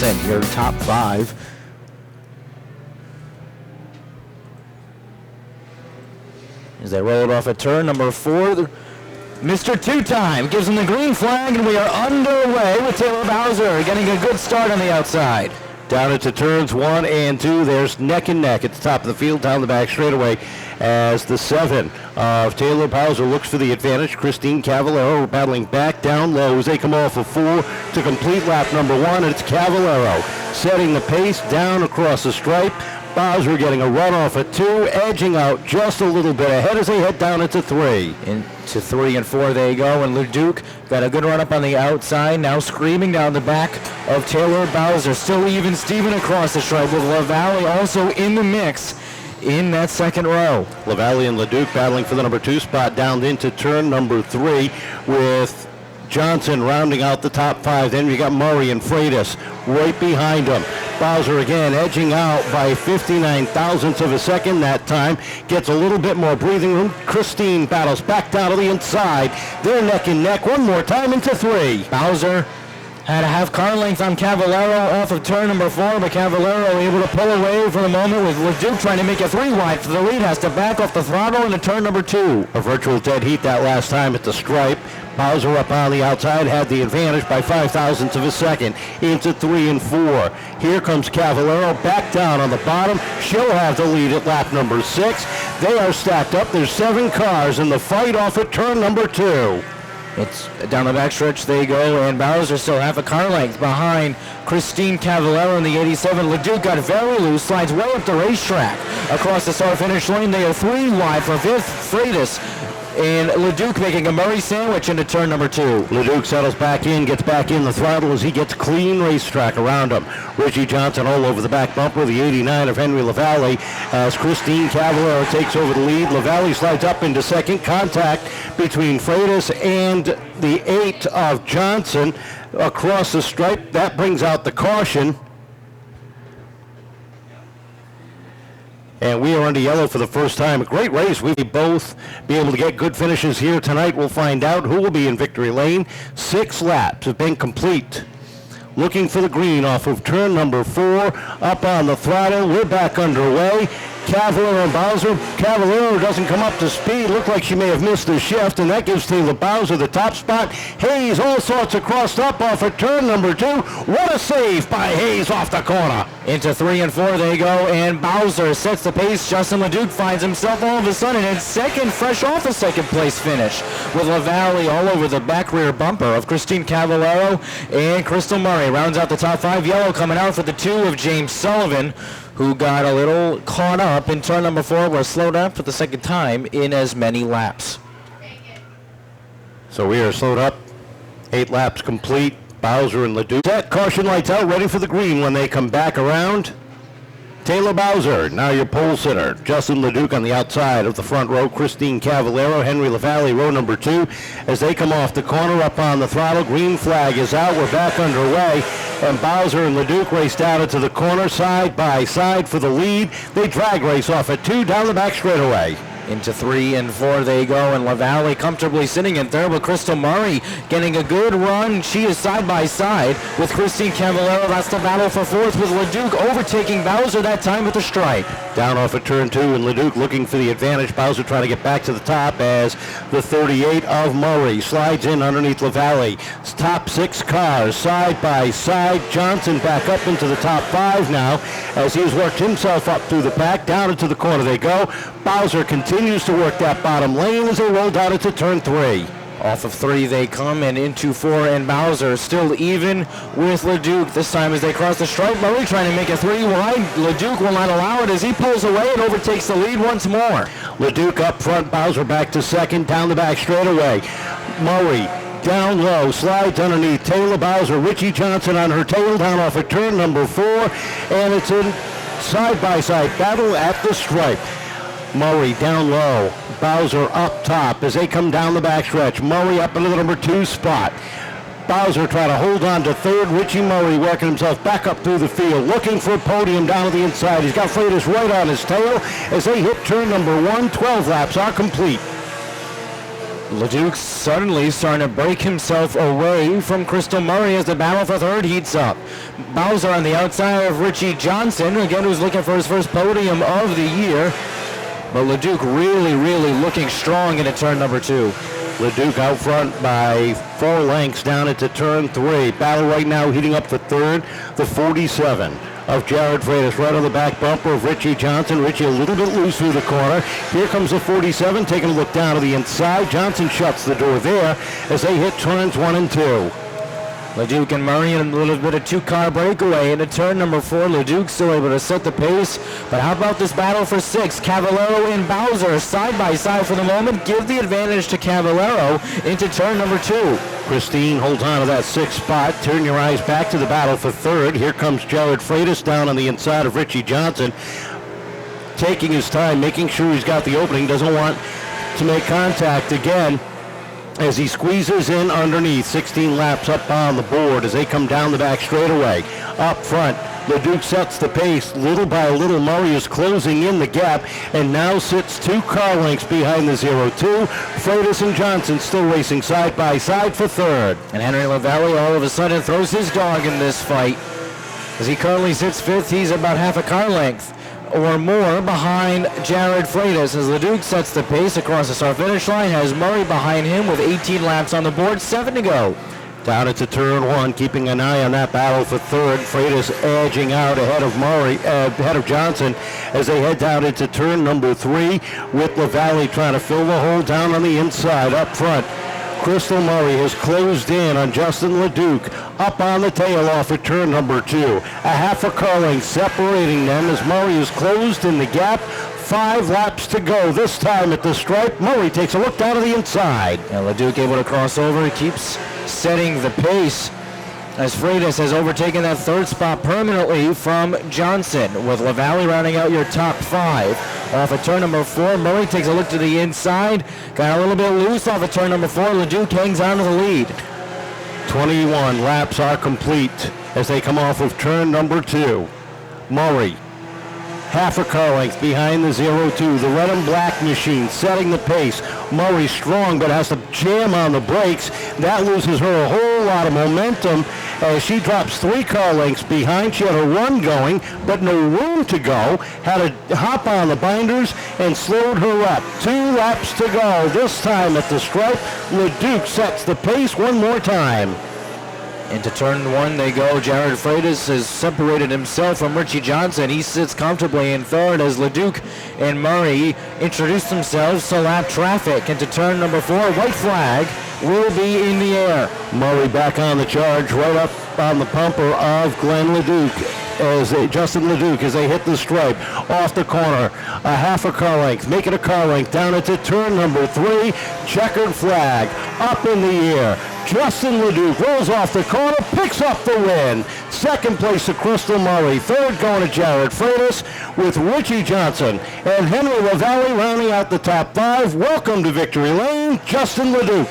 Johnson, your top 5. As they roll it off at turn number 4, Mr. Two-Time gives him the green flag, and we are underway with Taylor Bowser getting a good start on the outside. Down into turns 1 and 2, there's neck and neck at the top of the field, down the back straightaway as the 7 of Taylor Bowser looks for the advantage. Christine Cavallaro battling back down low as they come off of 4 to complete lap number 1, and it's Cavallaro setting the pace down across the stripe. Bowser getting a run off at 2, edging out just a little bit ahead as they head down into 3. Into 3 and 4 they go, and Leduc got a good run up on the outside, now screaming down the back of Taylor Bowser. Still even Steven across the stripe with Lavallee also in the mix in that second row. Lavallee and Leduc battling for the number 2 spot down into turn number 3 with Johnson rounding out the top 5. Then you got Murray and Freitas right behind him. Bowser again edging out by 59 thousandths of a second that time. Gets a little bit more breathing room. Christine battles back down to the inside. They're neck and neck one more time into 3. Bowser had a half car length on Cavallaro off of turn number 4, but Cavallaro able to pull away for the moment with Leduc trying to make it 3 wide for the lead. Has to back off the throttle into turn number 2. A virtual dead heat that last time at the stripe. Bowser up on the outside had the advantage by 5 thousandths of a second into 3 and 4. Here comes Cavallaro back down on the bottom. She'll have the lead at lap number 6. They are stacked up. There's 7 cars in the fight off at turn number 2. It's down the backstretch they go, and Bowser still half a car length behind Christine Cavallaro in the 87. Leduc got very loose, slides way up the racetrack. Across the start-finish lane, they are 3 wide for 5th. Freitas and Leduc making a Murray sandwich into turn number 2. Leduc settles back in, gets back in the throttle as he gets clean racetrack around him. Richie Johnson all over the back bumper, the 89 of Henry Lavallee, as Christine Cavallaro takes over the lead. Lavallee slides up into second. Contact between Freitas and the 8 of Johnson across the stripe. That brings out the caution. And we are under yellow for the first time. A great race. We both be able to get good finishes here tonight. We'll find out who will be in victory lane. 6 laps have been complete. Looking for the green off of turn number 4. Up on the throttle. We're back underway. Cavallaro and Bowser. Cavallaro doesn't come up to speed. Looked like she may have missed the shift, and that gives Taylor Bowser the top spot. Hayes all sorts of crossed up off of turn number 2. What a save by Hayes off the corner. Into 3 and 4 they go, and Bowser sets the pace. Justin Leduc finds himself all of a sudden in second, fresh off a second place finish, with Lavallee all over the back rear bumper of Christine Cavallaro, and Crystal Murray rounds out the top 5. Yellow coming out for the 2 of James Sullivan, who got a little caught up in turn number 4, were slowed up for the second time in as many laps. So we are slowed up. 8 laps complete. Bowser and Leduc. Set, caution lights out, ready for the green when they come back around. Taylor Bowser, now your pole sitter. Justin Leduc on the outside of the front row. Christine Cavallaro, Henry Lavallee, row number 2. As they come off the corner up on the throttle, green flag is out. We're back underway. And Bowser and Leduc race down into the corner, side by side for the lead. They drag race off at 2 down the back straightaway. Into 3 and 4 they go, and Lavallee comfortably sitting in third with Crystal Murray getting a good run. She is side by side with Christine Cavallaro. That's the battle for 4th, with Leduc overtaking Bowser that time at the stripe. Down off of turn 2, and Leduc looking for the advantage. Bowser trying to get back to the top as the 38 of Murray slides in underneath Lavallee. Top 6 cars side by side. Johnson back up into the top 5 now as he's worked himself up through the pack. Down into the corner they go. Bowser continues to work that bottom lane as they roll down into turn 3. Off of 3 they come, and into 4, and Bowser still even with Leduc. This time as they cross the stripe, Murray trying to make a 3 wide. Leduc will not allow it as he pulls away and overtakes the lead once more. Leduc up front, Bowser back to second, down the back straightaway. Murray down low, slides underneath Taylor Bowser. Richie Johnson on her tail down off of turn number 4, and it's in side-by-side battle at the stripe. Murray down low, Bowser up top as they come down the backstretch. Murray up into the number 2 spot. Bowser trying to hold on to third. Richie Murray working himself back up through the field, looking for a podium down to the inside. He's got Freitas right on his tail as they hit turn number 1. 12 laps are complete. Leduc suddenly starting to break himself away from Crystal Murray as the battle for third heats up. Bowser on the outside of Richie Johnson, again who's looking for his first podium of the year. But Leduc really looking strong into turn number 2. Leduc out front by 4 lengths down into turn 3. Battle right now heating up for third, the 47 of Jarrod Freitas, right on the back bumper of Richie Johnson. Richie a little bit loose through the corner. Here comes the 47, taking a look down to the inside. Johnson shuts the door there as they hit turns 1 and 2. Leduc and Murray in a little bit of 2-car breakaway into turn number 4. Leduc still able to set the pace, but how about this battle for 6? Cavallaro and Bowser side by side for the moment. Give the advantage to Cavallaro into turn number 2. Christine holds on to that 6th spot. Turn your eyes back to the battle for third. Here comes Jarrod Freitas down on the inside of Richie Johnson, taking his time, making sure he's got the opening, doesn't want to make contact again as he squeezes in underneath. 16 laps up on the board as they come down the back straightaway. Up front, Leduc sets the pace. Little by little, Murray is closing in the gap and now sits 2 car lengths behind the 0-2. Freitas and Johnson still racing side by side for third. And Henry Lavallee all of a sudden throws his dog in this fight. As he currently sits 5th, he's about half a car length or more behind Jarrod Freitas as Leduc sets the pace across the start finish line, has Murray behind him with 18 laps on the board, 7 to go. Down into turn 1, keeping an eye on that battle for third. Freitas edging out ahead of ahead of Johnson as they head down into turn number 3 with Lavallee trying to fill the hole down on the inside. Up front, Crystal Murray has closed in on Justin Leduc up on the tail off at turn number 2. A half a car length separating them as Murray is closed in the gap. 5 laps to go. This time at the stripe, Murray takes a look down to the inside. And Leduc able to cross over. He keeps setting the pace as Freitas has overtaken that 3rd spot permanently from Johnson, with Lavallee rounding out your top 5. Off at turn number 4, Murray takes a look to the inside. Got a little bit loose off at turn number 4. Leduc hangs on to the lead. 21 laps are complete as they come off of turn number 2. Murray, half a car length behind the 0-2. The red and black machine setting the pace. Murray strong but has to jam on the brakes. That loses her a whole lot of momentum as she drops 3 car lengths behind. She had a run going but no room to go. Had to hop on the binders and slowed her up. 2 laps to go. This time at the stripe, Leduc sets the pace one more time. Into turn 1 they go. Jarrod Freitas has separated himself from Richie Johnson. He sits comfortably in 3rd as Leduc and Murray introduce themselves to lap traffic. Into turn number 4, white flag will be in the air. Murray back on the charge, right up on the bumper of Glenn Leduc. Justin Leduc as they hit the stripe off the corner, a half a car length, make it a car length down into turn number 3. Checkered flag up in the air. Justin Leduc rolls off the corner, picks up the win. 2nd place to Crystal Murray. 3rd going to Jarrod Freitas with Richie Johnson and Henry Lavallee rounding out the top 5. Welcome to Victory Lane, Justin Leduc.